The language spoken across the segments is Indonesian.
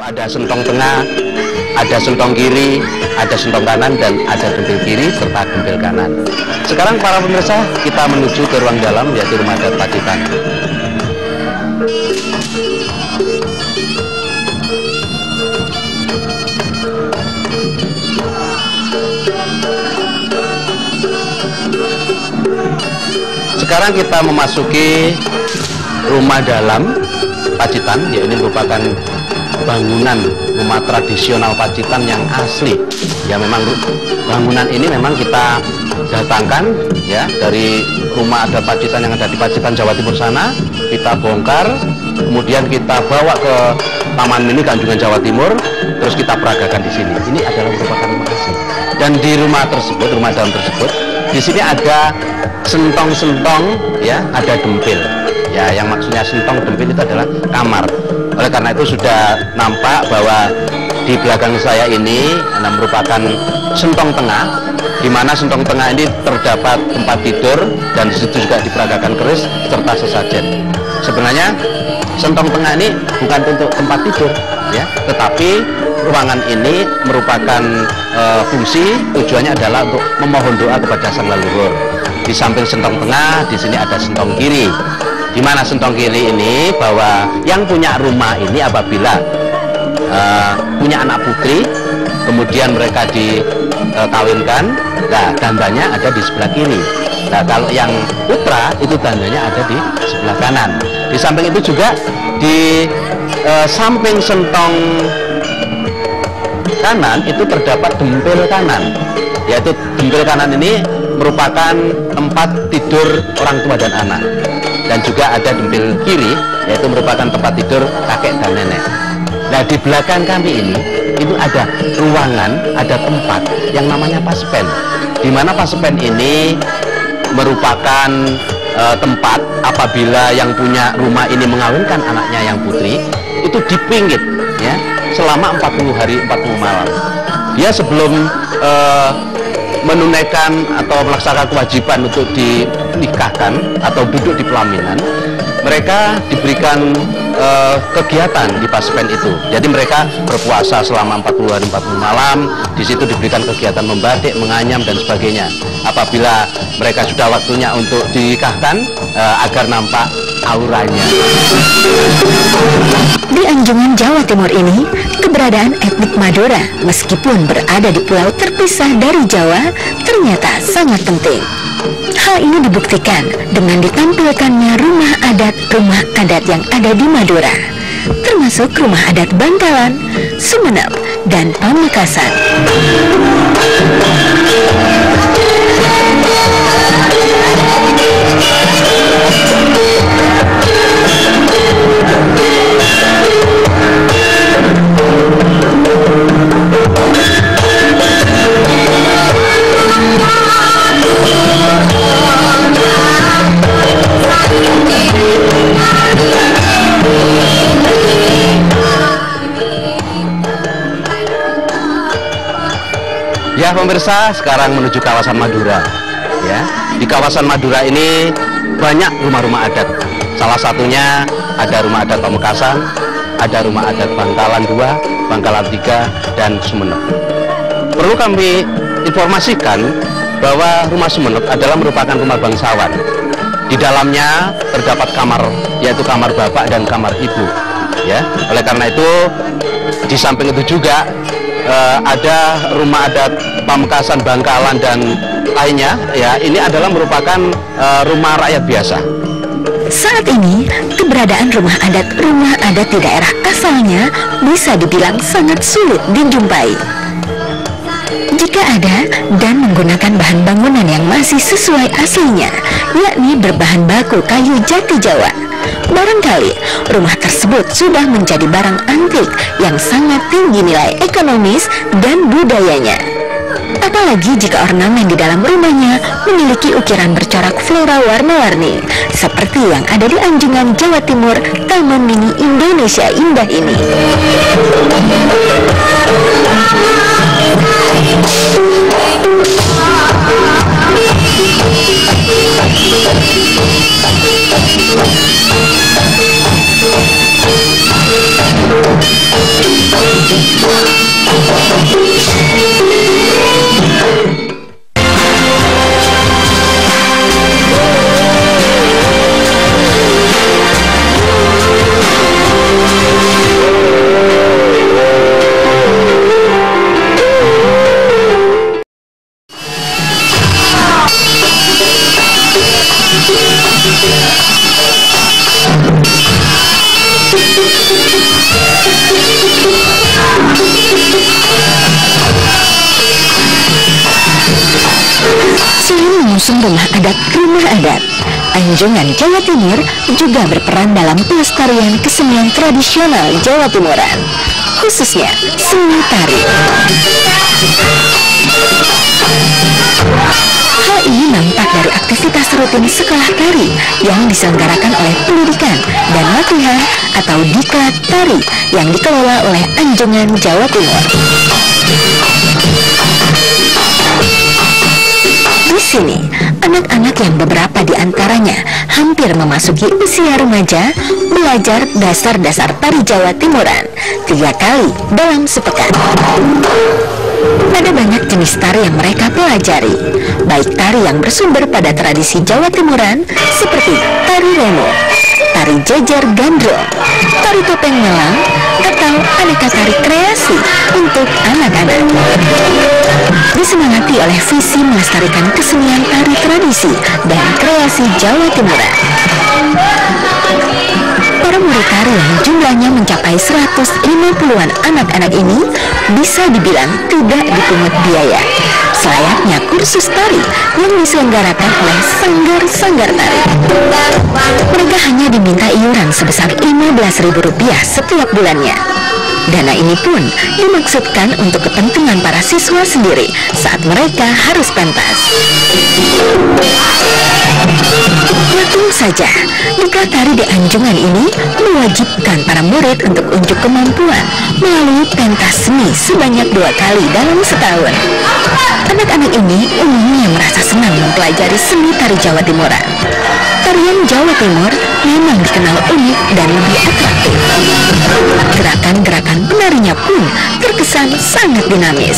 Ada sentong tengah, ada sentong kiri, ada sentong kanan, dan ada dempil kiri serta dempil kanan. Sekarang para pemirsa, kita menuju ke ruang dalam, yaitu rumah adat Pacitan. Sekarang kita memasuki rumah dalam Pacitan, ya ini merupakan bangunan rumah tradisional Pacitan yang asli. Ya memang bangunan ini memang kita datangkan ya dari rumah adat Pacitan yang ada di Pacitan, Jawa Timur sana. Kita bongkar, kemudian kita bawa ke Taman Mini Ganjungan Jawa Timur, terus kita peragakan di sini. Ini adalah merupakan rumah asli. Dan di rumah tersebut, rumah dalam tersebut, di sini ada sentong-sentong, ya, ada dempil. Ya, yang maksudnya sentong dempil itu adalah kamar. Oleh karena itu sudah nampak bahwa di belakang saya ini merupakan sentong tengah, di mana sentong tengah ini terdapat tempat tidur dan di situ juga diperagakan keris serta sesajen. Sebenarnya sentong tengah ini bukan untuk tempat tidur, ya, tetapi ruangan ini merupakan fungsi tujuannya adalah untuk memohon doa kepada sang leluhur. Di samping sentong tengah, di sini ada sentong kiri. Di mana sentong kiri ini bahwa yang punya rumah ini apabila punya anak putri, kemudian mereka dikawinkan, nah dandanya ada di sebelah kiri. Nah kalau yang putra itu dandanya ada di sebelah kanan. Di samping itu juga di samping sentong kanan itu terdapat dempil kanan, yaitu dempil kanan ini merupakan tempat tidur orang tua dan anak. Dan juga ada dempil kiri, yaitu merupakan tempat tidur kakek dan nenek. Nah di belakang kami ini, itu ada ruangan, ada tempat yang namanya paspen. Di mana paspen ini merupakan tempat apabila yang punya rumah ini mengawinkan anaknya yang putri, itu dipinggit, ya, selama 40 hari 40 malam. Dia sebelum menunaikan atau melaksanakan kewajiban untuk dinikahkan atau duduk di pelaminan, mereka diberikan kegiatan di paspen itu. Jadi mereka berpuasa selama 40 hari 40 malam. Di situ diberikan kegiatan membatik, menganyam dan sebagainya. Apabila mereka sudah waktunya untuk dinikahkan, agar nampak auranya. Di Anjungan Jawa Timur ini, keberadaan etnik Madura meskipun berada di pulau terpisah dari Jawa ternyata sangat penting. Hal ini dibuktikan dengan ditampilkannya rumah adat yang ada di Madura, termasuk rumah adat Bangkalan, Sumeneb, dan Pamekasan. Ya pemirsa, sekarang menuju kawasan Madura. Ya, di kawasan Madura ini banyak rumah-rumah adat. Salah satunya ada rumah adat Pamekasan, ada rumah adat Bangkalan 2, Bangkalan 3, dan Sumeneb. Perlu kami informasikan bahwa rumah Sumeneb adalah merupakan rumah bangsawan. Di dalamnya terdapat kamar, yaitu kamar bapak dan kamar ibu. Ya, oleh karena itu di samping itu juga ada rumah adat Pamekasan, Bangkalan, dan lainnya. Ya, ini adalah merupakan rumah rakyat biasa. Saat ini, keberadaan rumah adat di daerah asalnya bisa dibilang sangat sulit dijumpai. Jika ada dan menggunakan bahan bangunan yang masih sesuai aslinya, yakni berbahan baku kayu jati Jawa, barangkali rumah tersebut sudah menjadi barang antik yang sangat tinggi nilai ekonomis dan budayanya. Apalagi jika ornamen di dalam rumahnya memiliki ukiran bercorak flora warna-warni, seperti yang ada di Anjungan Jawa Timur, Taman Mini Indonesia Indah ini. Selain mengusung rumah adat, Anjungan Jawa Timur juga berperan dalam pelestarian kesenian tradisional Jawa Timuran, khususnya seni tari. Hal ini nampak dari aktivitas rutin sekolah tari yang diselenggarakan oleh pendidikan dan latihan atau diklat tari yang dikelola oleh Anjungan Jawa Timur. Di sini, anak-anak yang beberapa di antaranya hampir memasuki usia remaja belajar dasar-dasar tari Jawa Timuran 3 kali dalam sepekan. Ada banyak jenis tari yang mereka pelajari, baik tari yang bersumber pada tradisi Jawa Timuran seperti tari remo, tari jejer gandrung, tari topeng malang, atau aneka tari kreasi untuk anak-anak. Disemangati oleh visi melestarikan kesenian tari tradisi dan kreasi Jawa Timuran, para murid tari yang jumlahnya mencapai 150-an anak-anak ini bisa dibilang tidak dipungut biaya, selayaknya kursus tari yang diselenggarakan oleh sanggar-sanggar tari. Mereka hanya diminta iuran sebesar Rp15.000 setiap bulannya. Dana ini pun dimaksudkan untuk kepentingan para siswa sendiri saat mereka harus pentas. Langsung saja, diklat tari di Anjungan ini mewajibkan para murid untuk unjuk kemampuan melalui pentas seni sebanyak 2 kali dalam setahun. Anak-anak ini umumnya merasa senang mempelajari seni tari Jawa Timuran. Tarian Jawa Timur memang dikenal unik dan lebih atraktif. Gerakan-gerakan penarinya pun terkesan sangat dinamis.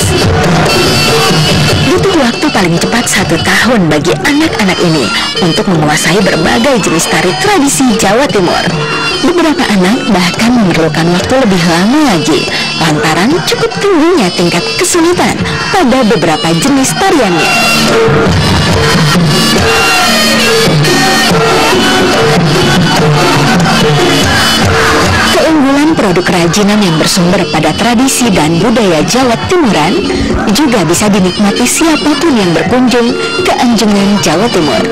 Butuh waktu paling cepat 1 tahun bagi anak-anak ini untuk menguasai berbagai jenis tari tradisi Jawa Timur. Beberapa anak bahkan memerlukan waktu lebih lama lagi lantaran cukup tingginya tingkat kesulitan pada beberapa jenis tariannya. Keunggulan produk kerajinan yang bersumber pada tradisi dan budaya Jawa Timuran juga bisa dinikmati siapapun yang berkunjung ke Anjungan Jawa Timur.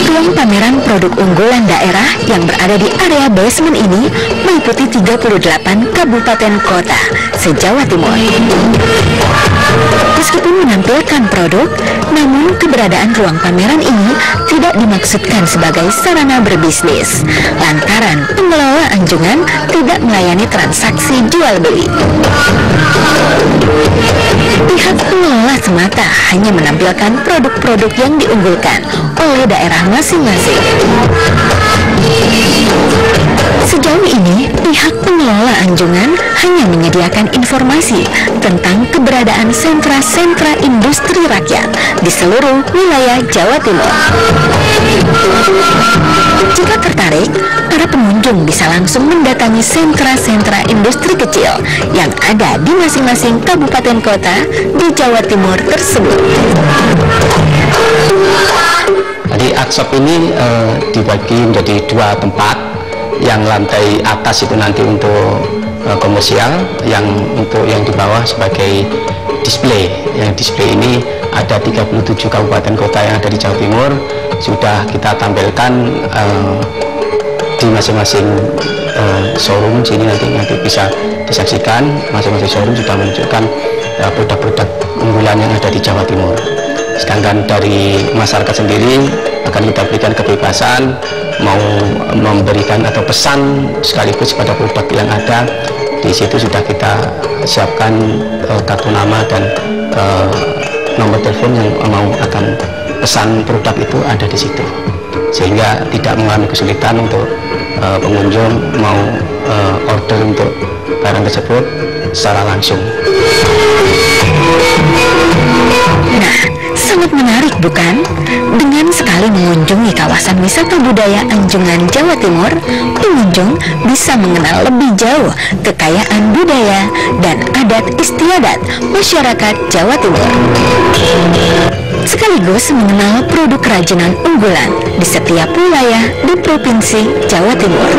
Ruang pameran produk unggulan daerah yang berada di area basement ini meliputi 38 kabupaten kota se-Jawa Timur. Meskipun menampilkan produk, namun keberadaan ruang pameran ini tidak dimaksudkan sebagai sarana berbisnis, lantaran pengelola Anjungan tidak melayani transaksi jual beli. Pihak pengelola semata hanya menampilkan produk-produk yang diunggulkan oleh daerah masing-masing. Sejauh ini, pihak pengelola Anjungan hanya menyediakan informasi tentang keberadaan sentra-sentra industri rakyat di seluruh wilayah Jawa Timur. Jika tertarik, para pengunjung bisa langsung mendatangi sentra-sentra industri kecil yang ada di masing-masing kabupaten kota di Jawa Timur tersebut. Jadi workshop ini dibagi menjadi 2 tempat. Yang lantai atas itu nanti untuk komersial, yang di bawah sebagai display. Yang display ini ada 37 kabupaten kota yang ada di Jawa Timur, sudah kita tampilkan di masing-masing showroom. Sini nanti bisa disaksikan, masing-masing showroom sudah menunjukkan produk-produk unggulan yang ada di Jawa Timur. Sedangkan dari masyarakat sendiri akan kita berikan kebebasan mau memberikan atau pesan sekaligus pada produk yang ada. Di situ sudah kita siapkan kartu nama dan nomor telepon yang mau akan pesan produk itu ada di situ. sehingga tidak mengalami kesulitan untuk pengunjung mau order untuk barang tersebut secara langsung. Nah, sangat menarik bukan? Dengan sekali mengunjungi kawasan wisata budaya Anjungan, Jawa Timur, pengunjung bisa mengenal lebih jauh kekayaan budaya dan adat istiadat masyarakat Jawa Timur. Sekaligus mengenal produk kerajinan unggulan di setiap wilayah di Provinsi Jawa Timur.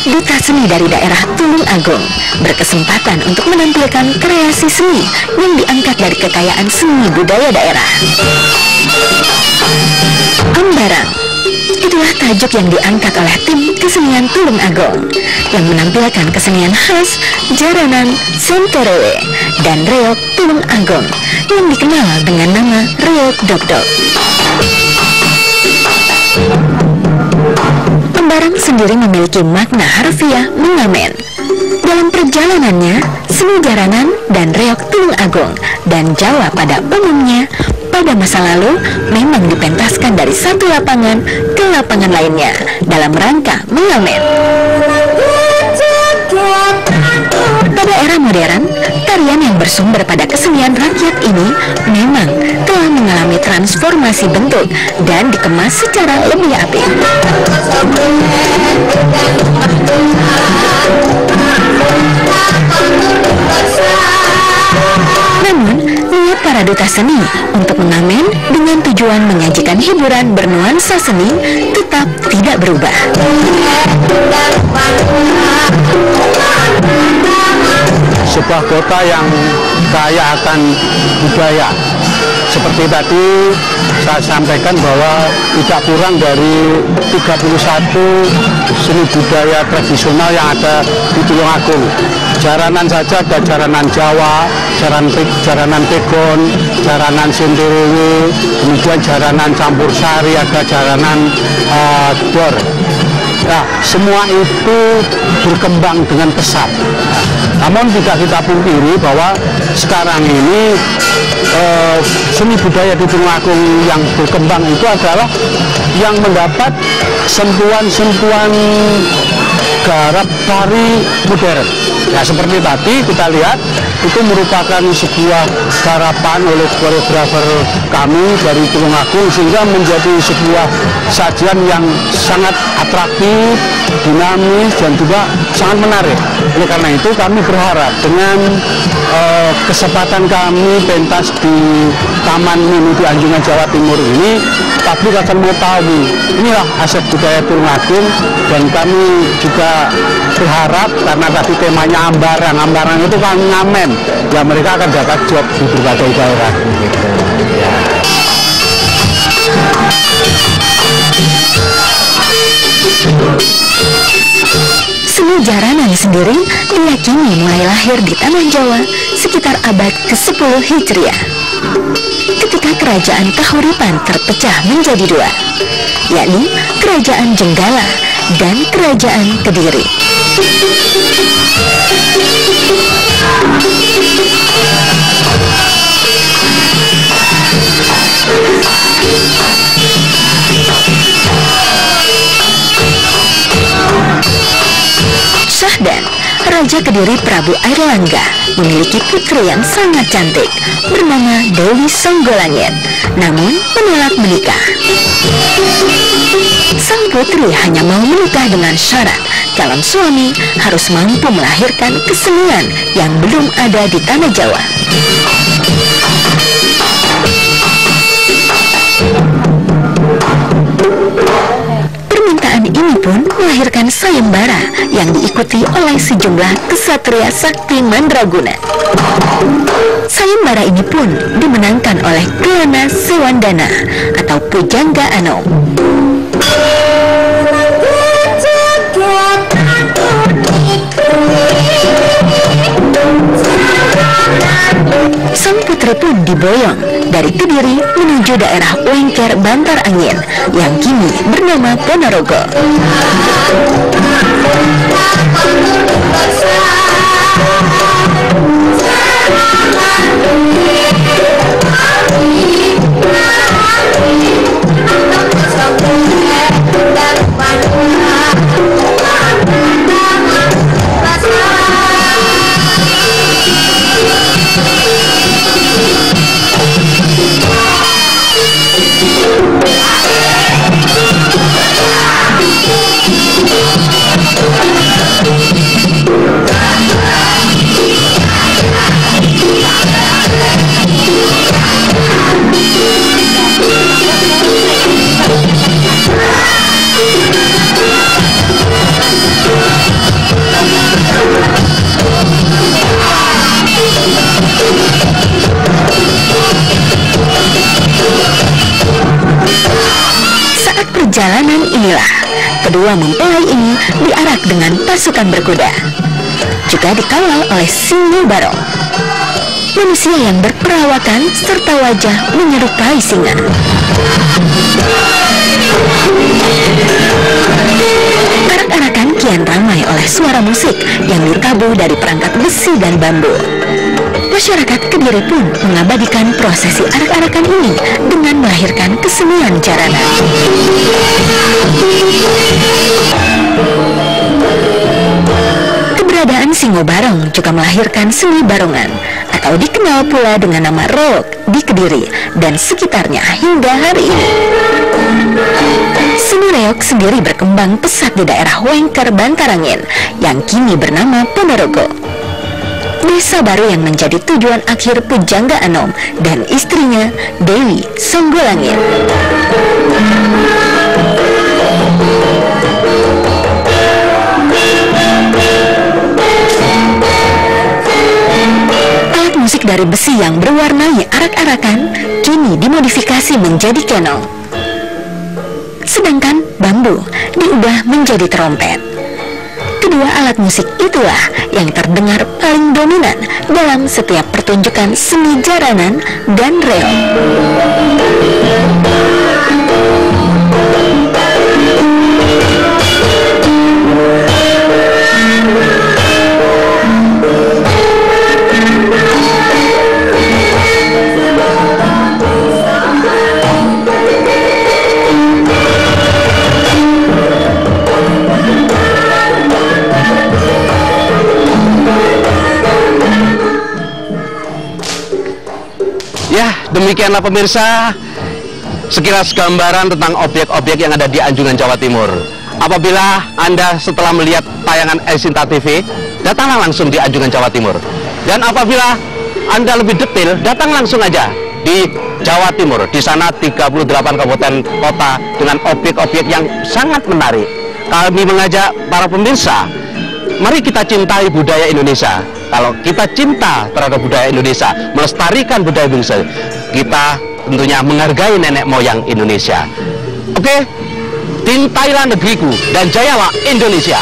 Duta Seni dari daerah Tulung Agung berkesempatan untuk menampilkan kreasi seni yang diangkat dari kekayaan seni budaya daerah. Ambarang, itulah tajuk yang diangkat oleh tim kesenian Tulung Agung yang menampilkan kesenian khas jaranan Senterewe dan reok Tulung Agung yang dikenal dengan nama reok dok-dok. Ambarang sendiri memiliki makna harfiah mengamen. Dalam perjalanannya, seni jaranan dan reok Tulung Agung dan Jawa pada umumnya pada masa lalu memang dipentaskan dari satu lapangan ke lapangan lainnya dalam rangka mengamen. Pada era modern, tarian yang bersumber pada kesenian rakyat ini memang telah mengalami transformasi bentuk dan dikemas secara lebih apik. Namun, niat para duta seni untuk mengamen dengan tujuan menyajikan hiburan bernuansa seni tetap tidak berubah. Sebuah kota yang kaya akan budaya. Seperti tadi saya sampaikan bahwa tidak kurang dari 31 seni budaya tradisional yang ada di Tulung Agung. Jaranan saja ada jaranan Jawa, jaranan Pegon, jaranan Senterewe, kemudian jaranan campur sari, ada jaranan Dor. Nah, semua itu berkembang dengan pesat. Namun tidak kita pungkiri bahwa sekarang ini seni budaya di Tulung Agung yang berkembang itu adalah yang mendapat sentuhan-sentuhan garap tari modern. Ya, seperti tadi kita lihat itu merupakan sebuah garapan oleh koreografer kami dari Tulung Agung sehingga menjadi sebuah sajian yang sangat atraktif, dinamis dan juga sangat menarik. Oleh karena itu kami berharap dengan kesempatan kami pentas di Taman Mini di Anjungan, Jawa Timur ini, publik akan mengetahui inilah aset budaya Tulung Agung, dan kami juga berharap karena tadi temanya ambarang, ambarang itu kan ngamen, ya mereka akan dapat job di berbagai daerah gitu. Ya. Seni jaranan sendiri diyakini mulai lahir di tanah Jawa sekitar abad ke-10 Hijriah, ketika kerajaan Kahuripan terpecah menjadi dua, yakni Kerajaan Jenggala dan Kerajaan Kediri. Syahdan, Raja Kediri Prabu Airlangga, memiliki putri yang sangat cantik bernama Dewi Songgolangit, namun menolak menikah. Sang putri hanya mau menikah dengan syarat calon suami harus mampu melahirkan kesenian yang belum ada di tanah Jawa. melahirkan sayembara yang diikuti oleh sejumlah kesatria sakti mandraguna. Sayembara ini pun dimenangkan oleh Kelana Sewandana atau Pujangga Anom. Sang putri pun diboyong dari Kediri menuju daerah Wengker Bantar Angin yang kini bernama Ponorogo. Perjalanan inilah kedua mempelai ini diarak dengan pasukan berkuda, juga dikawal oleh Singo Barong, manusia yang berperawakan serta wajah menyerupai singa. Arak-arakan kian ramai oleh suara musik yang ditabuh dari perangkat besi dan bambu. Masyarakat Kediri pun mengabadikan prosesi arak-arakan ini dengan melahirkan kesenian jaranan. Keberadaan Singo Barong juga melahirkan seni barongan atau dikenal pula dengan nama reog di Kediri dan sekitarnya hingga hari ini. Seni reog sendiri berkembang pesat di daerah Wengker Bantarangin yang kini bernama Ponorogo, desa baru yang menjadi tujuan akhir Pujangga Anom dan istrinya Dewi Songgolangit. Alat musik dari besi yang berwarnai arak-arakan kini dimodifikasi menjadi kenong, sedangkan bambu diubah menjadi trompet. Kedua alat musik itulah yang terdengar paling dominan dalam setiap pertunjukan seni jaranan dan reog. Ya, demikianlah pemirsa sekilas gambaran tentang objek-objek yang ada di Anjungan, Jawa Timur. Apabila Anda setelah melihat tayangan Esinta TV, datanglah langsung di Anjungan, Jawa Timur. Dan apabila Anda lebih detail, datang langsung aja di Jawa Timur. Di sana 38 kabupaten kota dengan objek-objek yang sangat menarik. Kami mengajak para pemirsa, mari kita cintai budaya Indonesia. Kalau kita cinta terhadap budaya Indonesia, melestarikan budaya Indonesia, kita tentunya menghargai nenek moyang Indonesia. Oke, cintailah negeriku dan jayalah Indonesia.